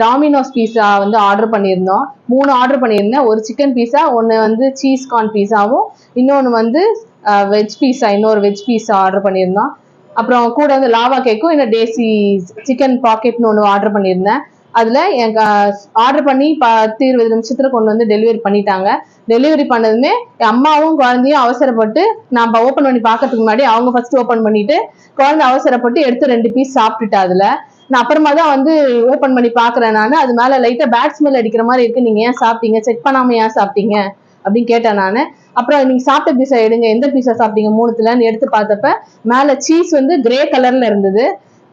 Domino's பீஸா வந்து order பண்ணியிருந்தோம். 3 order பண்ணியிருந்தேன். ஒரு சிக்கன் பீஸா, ஒன்று வந்து சீஸ் கார்ன் பீஸாவும், இன்னொன்று வந்து வெஜ் பீஸா, இன்னொரு வெஜ் பீஸா ஆர்டர் பண்ணியிருந்தோம். அப்புறம் கூட வந்து லாவா கேக்கும், இன்னும் டேசி சிக்கன் பாக்கெட்னு ஒன்று ஆர்டர் பண்ணியிருந்தேன். அதுல எனக்கு ஆர்டர் பண்ணி 10-20 நிமிஷத்துல கொண்டு வந்து டெலிவரி பண்ணிட்டாங்க. டெலிவரி பண்ணதுமே என் அம்மாவும் குழந்தையும் அவசரப்பட்டு, நான் ஓப்பன் பண்ணி பார்க்கறதுக்கு முன்னாடி அவங்க ஃபர்ஸ்ட் ஓப்பன் பண்ணிட்டு, குழந்தை அவசரப்பட்டு எடுத்து 2 பீஸ் சாப்பிட்டுட்டா. அதுல நான் அப்புறமா தான் வந்து ஓப்பன் பண்ணி பாக்குறேன். நான் அது மேல லைட்டா பேட் ஸ்மெல் அடிக்கிற மாதிரி இருக்கு, நீங்க ஏன் சாப்பிட்டீங்க, செக் பண்ணாம ஏன் சாப்பிட்டீங்க அப்படின்னு கேட்டேன் நானு. அப்புறம் நீங்க சாப்பிட்ட பீஸா எடுங்க, எந்த பீஸா சாப்பிட்டீங்க 3த்துலன்னு எடுத்து பார்த்தப்ப மேல சீஸ் வந்து கிரே கலர்ல இருந்தது.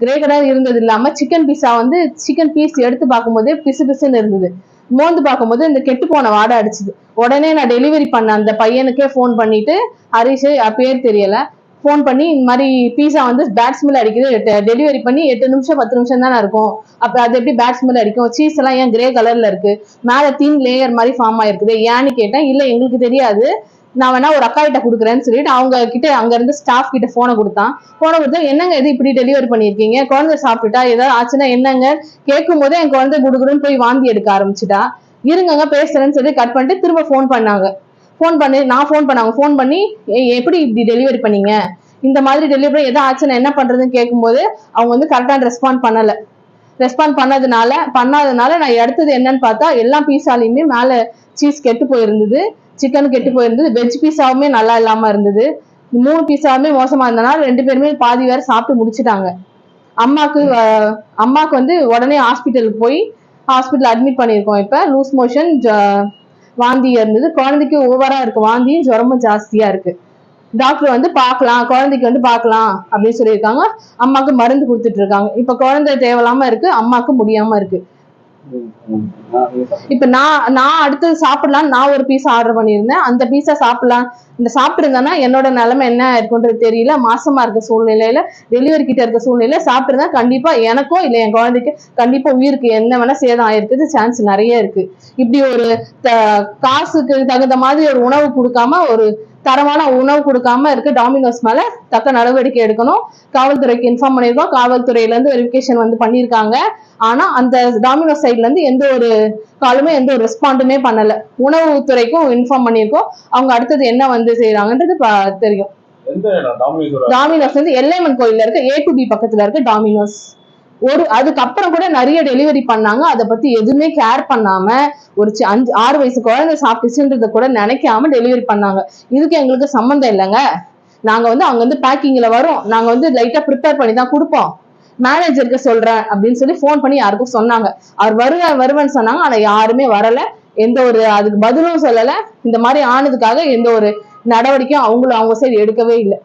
கிரே கலர் இருந்தது இல்லாம சிக்கன் பீஸா வந்து சிக்கன் பீஸ் எடுத்து பார்க்கும்போதே பிசு பிசுன்னு இருந்தது. மோந்து பார்க்கும்போது இந்த கெட்டு போன வாடை அடிச்சுது. உடனே நான் டெலிவரி பண்ண அந்த பையனுக்கே ஃபோன் பண்ணிட்டு, ஹரிஷ் பேர் தெரியல, ஃபோன் பண்ணி இந்த மாதிரி பீஸா வந்து பேட் ஸ்மெல் அடிக்குது, டெலிவரி பண்ணி 8 நிமிஷம் 10 நிமிஷம் தானே இருக்கும், அப்ப அது எப்படி பேட் ஸ்மெல் அடிக்கும், சீஸ் எல்லாம் ஏன் கிரே கலர்ல இருக்கு, மேல தீன் லேயர் மாதிரி ஃபார்ம் ஆயிருக்குது ஏன்னு கேட்டேன். இல்ல எங்களுக்கு தெரியாது, நான் வேணா ஒரு அக்கா கிட்ட கொடுக்குறேன்னு சொல்லிட்டு அவங்க கிட்ட அங்க இருந்து ஸ்டாஃப் கிட்ட போனை கொடுத்தான். போனை கொடுத்தா என்னங்க இது இப்படி டெலிவரி பண்ணிருக்கீங்க, குழந்தை சாப்பிட்டுட்டா, ஏதாவது ஆச்சுன்னா என்னங்க கேட்கும் போதே என் குழந்தை குடுக்குறன்னு போய் வாந்தி எடுக்க ஆரம்பிச்சுட்டா. இருங்க பேசுறேன்னு சொல்லி கட் பண்ணிட்டு திரும்ப ஃபோன் பண்ணாங்க. ஃபோன் பண்ணி நான் ஃபோன் பண்ணாங்க, ஃபோன் பண்ணி எப்படி இப்படி டெலிவரி பண்ணீங்க, இந்த மாதிரி டெலிவரி எதாவது ஆச்சுன்னா என்ன பண்றதுன்னு கேட்கும்போது அவங்க வந்து கரெக்டான ரெஸ்பாண்ட் பண்ணல. ரெஸ்பாண்ட் பண்ணாதனால நான் அடுத்தது என்னன்னு பார்த்தா எல்லா பீஸாலையுமே மேல சீஸ் கெட்டு போயிருந்தது, சிக்கன் கெட்டு போயிருந்தது, வெஜ் பீஸாவுமே நல்லா இல்லாம இருந்தது. 3 பீஸாவுமே மோசமா இருந்தனால 2 பேருமே பாதி வேற சாப்பிட்டு முடிச்சுட்டாங்க. அம்மாக்கு வந்து உடனே ஹாஸ்பிட்டலுக்கு போய் ஹாஸ்பிட்டல் அட்மிட் பண்ணியிருக்கோம். இப்ப லூஸ் மோஷன், வாந்தி இருந்தது, குழந்தைக்கு ஓவரா இருக்கு, வாந்தியும் ஜுரமும் ஜாஸ்தியா இருக்கு. டாக்டர் வந்து பார்க்கலாம், குழந்தைக்கு வந்து பார்க்கலாம் அப்படின்னு சொல்லியிருக்காங்க. அம்மாக்கு மருந்து கொடுத்துட்டு இருக்காங்க. இப்ப குழந்தை தேவையில்லாம இருக்கு, அம்மாக்கு முடியாம இருக்கு. இப்ப நான் அடுத்தது சாப்பிடலாம், நான் ஒரு பீஸா ஆர்டர் பண்ணியிருந்தேன். அந்த பீஸா சாப்பிடலாம் இந்த சாப்பிட்டுருந்தேன்னா என்னோட நிலைமை என்ன இருக்குன்றது தெரியல. மாசமா இருக்க சூழ்நிலையில, டெலிவரி கிட்ட இருக்க சூழ்நிலையில சாப்பிட்டுருந்தா கண்டிப்பா எனக்கும் இல்ல என் குழந்தைக்கு கண்டிப்பா உயிருக்கு என்ன வேணா சேதம் ஆயிருக்குது சான்ஸ் நிறைய இருக்கு. இப்படி ஒரு காசுக்கு தகுந்த மாதிரி ஒரு உணவு கொடுக்காம, ஒரு தரமான உணவு கொடுக்காம இருக்கு டாமினோஸ் மேல தக்க நடவடிக்கை எடுக்கணும். காவல்துறைக்கு இன்ஃபார்ம் பண்ணிருக்கோம், காவல்துறையில இருந்து வெரிஃபிகேஷன் வந்து பண்ணிருக்காங்க. ஆனா அந்த டாமினோஸ் சைட்ல இருந்து எந்த ஒரு காலுமே எந்த ஒரு ரெஸ்பாண்டுமே பண்ணல. உணவுத்துறைக்கும் இன்ஃபார்ம் பண்ணிருக்கோம், அவங்க அடுத்தது என்ன வந்து செய்யறாங்கன்றது தெரியும். டாமினோஸ் வந்து எல்லைமன் கோயில்ல இருக்க A to B பக்கத்துல இருக்க டாமினோஸ். அதுக்கப்புறம் கூட நிறைய டெலிவரி பண்ணாங்க, அதை பத்தி எதுவுமே கேர் பண்ணாம ஒரு 5-6 வயசு குழந்தை சாப்பிட்டுச்சுன்றத கூட நினைக்காம டெலிவரி பண்ணாங்க. இதுக்கு எங்களுக்கு சம்மந்தம் இல்லைங்க. நாங்க வந்து அங்க வந்து பேக்கிங்ல வரும், நாங்க வந்து லைட்டா ப்ரிப்பேர் பண்ணி தான் கொடுப்போம், மேனேஜருக்கு சொல்றேன் அப்படின்னு சொல்லி போன் பண்ணி யாருக்கும் சொன்னாங்க. அவர் வருவேன்னு சொன்னாங்க, ஆனா யாருமே வரல, எந்த ஒரு அதுக்கு பதிலும் சொல்லல. இந்த மாதிரி ஆனதுக்காக எந்த ஒரு நடவடிக்கையும் அவங்க சைடு எடுக்கவே இல்லை.